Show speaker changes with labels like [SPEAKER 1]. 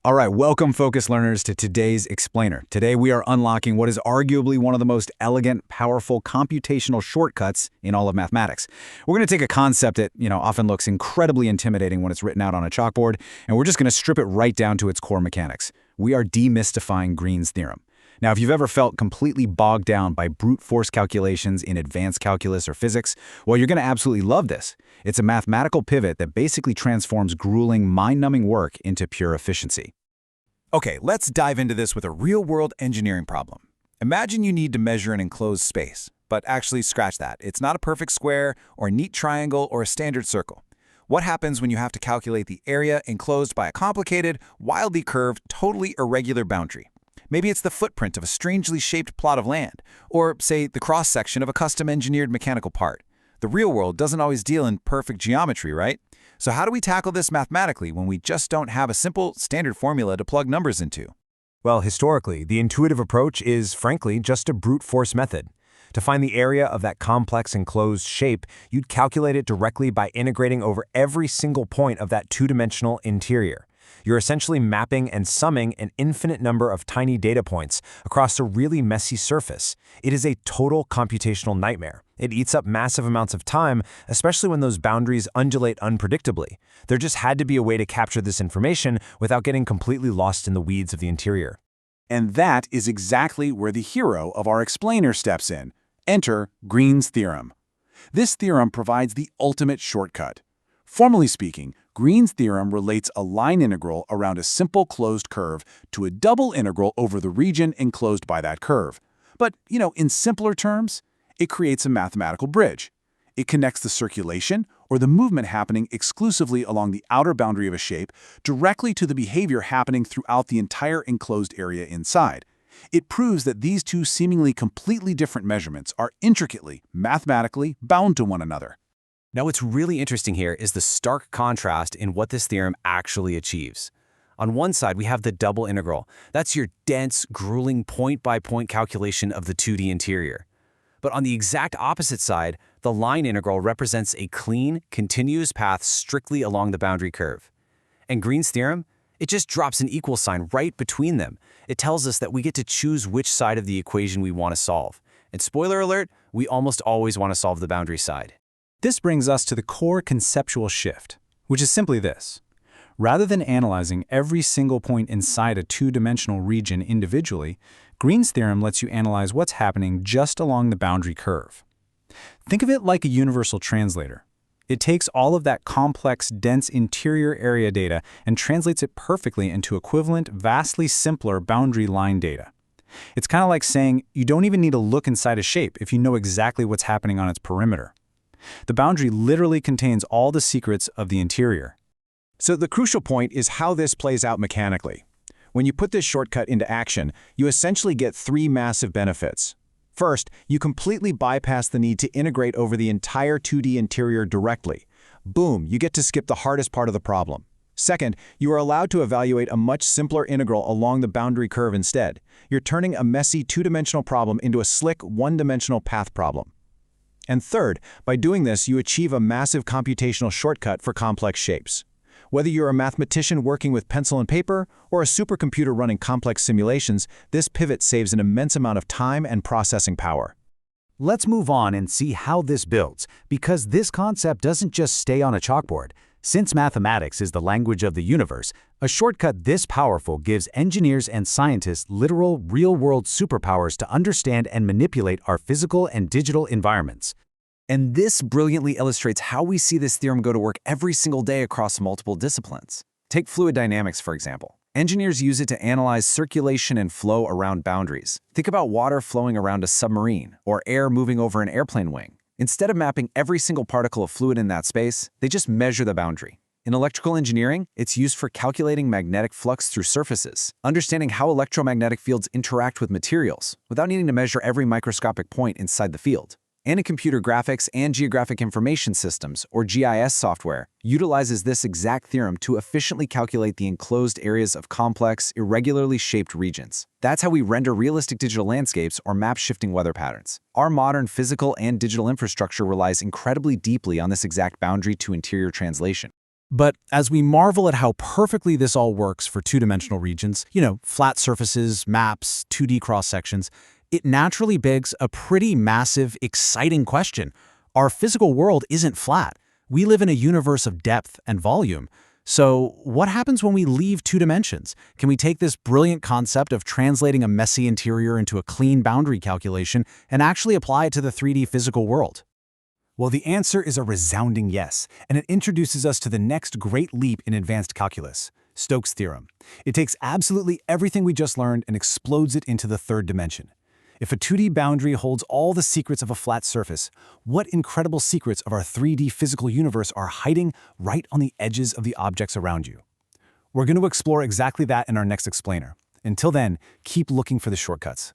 [SPEAKER 1] All right, welcome focus learners to today's explainer. Today we are unlocking what is arguably one of the most elegant, powerful computational shortcuts in all of mathematics. We're going to take a concept that, often looks incredibly intimidating when it's written out on a chalkboard, and we're just going to strip it right down to its core mechanics. We are demystifying Green's theorem. Now, if you've ever felt completely bogged down by brute force calculations in advanced calculus or physics, well, you're going to absolutely love this. It's a mathematical pivot that basically transforms grueling, mind-numbing work into pure efficiency.
[SPEAKER 2] Okay, let's dive into this with a real-world engineering problem. Imagine you need to measure an enclosed space, but actually scratch that. It's not a perfect square or a neat triangle or a standard circle. What happens when you have to calculate the area enclosed by a complicated, wildly curved, totally irregular boundary? Maybe it's the footprint of a strangely shaped plot of land, or, say, the cross-section of a custom-engineered mechanical part. The real world doesn't always deal in perfect geometry, right? So how do we tackle this mathematically when we just don't have a simple, standard formula to plug numbers into?
[SPEAKER 3] Well, historically, the intuitive approach is, frankly, just a brute force method. To find the area of that complex enclosed shape, you'd calculate it directly by integrating over every single point of that two-dimensional interior. You're essentially mapping and summing an infinite number of tiny data points across a really messy surface. It is a total computational nightmare. It eats up massive amounts of time, especially when those boundaries undulate unpredictably. There just had to be a way to capture this information without getting completely lost in the weeds of the interior.
[SPEAKER 4] And that is exactly where the hero of our explainer steps in. Enter Green's theorem. This theorem provides the ultimate shortcut. Formally speaking, Green's theorem relates a line integral around a simple closed curve to a double integral over the region enclosed by that curve. But, in simpler terms, it creates a mathematical bridge. It connects the circulation, or the movement happening exclusively along the outer boundary of a shape, directly to the behavior happening throughout the entire enclosed area inside. It proves that these two seemingly completely different measurements are intricately, mathematically bound to one another.
[SPEAKER 5] Now, what's really interesting here is the stark contrast in what this theorem actually achieves. On one side, we have the double integral. That's your dense, grueling point-by-point calculation of the 2D interior. But on the exact opposite side, the line integral represents a clean, continuous path strictly along the boundary curve. And Green's theorem? It just drops an equal sign right between them. It tells us that we get to choose which side of the equation we want to solve. And spoiler alert, we almost always want to solve the boundary side.
[SPEAKER 1] This brings us to the core conceptual shift, which is simply this. Rather than analyzing every single point inside a two-dimensional region individually, Green's theorem lets you analyze what's happening just along the boundary curve. Think of it like a universal translator. It takes all of that complex, dense interior area data and translates it perfectly into equivalent, vastly simpler boundary line data. It's kind of like saying you don't even need to look inside a shape if you know exactly what's happening on its perimeter. The boundary literally contains all the secrets of the interior.
[SPEAKER 2] So the crucial point is how this plays out mechanically. When you put this shortcut into action, you essentially get three massive benefits. First, you completely bypass the need to integrate over the entire 2D interior directly. Boom, you get to skip the hardest part of the problem. Second, you are allowed to evaluate a much simpler integral along the boundary curve instead. You're turning a messy two-dimensional problem into a slick one-dimensional path problem. And third, by doing this, you achieve a massive computational shortcut for complex shapes. Whether you're a mathematician working with pencil and paper or a supercomputer running complex simulations, this pivot saves an immense amount of time and processing power.
[SPEAKER 3] Let's move on and see how this builds, because this concept doesn't just stay on a chalkboard. Since mathematics is the language of the universe, a shortcut this powerful gives engineers and scientists literal, real-world superpowers to understand and manipulate our physical and digital environments.
[SPEAKER 5] And this brilliantly illustrates how we see this theorem go to work every single day across multiple disciplines. Take fluid dynamics, for example. Engineers use it to analyze circulation and flow around boundaries. Think about water flowing around a submarine or air moving over an airplane wing. Instead of mapping every single particle of fluid in that space, they just measure the boundary. In electrical engineering, it's used for calculating magnetic flux through surfaces, understanding how electromagnetic fields interact with materials without needing to measure every microscopic point inside the field. And in computer graphics and geographic information systems, or GIS software, utilizes this exact theorem to efficiently calculate the enclosed areas of complex, irregularly shaped regions. That's how we render realistic digital landscapes or map shifting weather patterns. Our modern physical and digital infrastructure relies incredibly deeply on this exact boundary to interior translation.
[SPEAKER 1] But as we marvel at how perfectly this all works for two-dimensional regions, flat surfaces, maps, 2D cross-sections, it naturally begs a pretty massive, exciting question. Our physical world isn't flat. We live in a universe of depth and volume. So what happens when we leave two dimensions? Can we take this brilliant concept of translating a messy interior into a clean boundary calculation and actually apply it to the 3D physical world?
[SPEAKER 2] Well, the answer is a resounding yes, and it introduces us to the next great leap in advanced calculus, Stokes' theorem. It takes absolutely everything we just learned and explodes it into the third dimension. If a 2D boundary holds all the secrets of a flat surface, what incredible secrets of our 3D physical universe are hiding right on the edges of the objects around you? We're going to explore exactly that in our next explainer. Until then, keep looking for the shortcuts.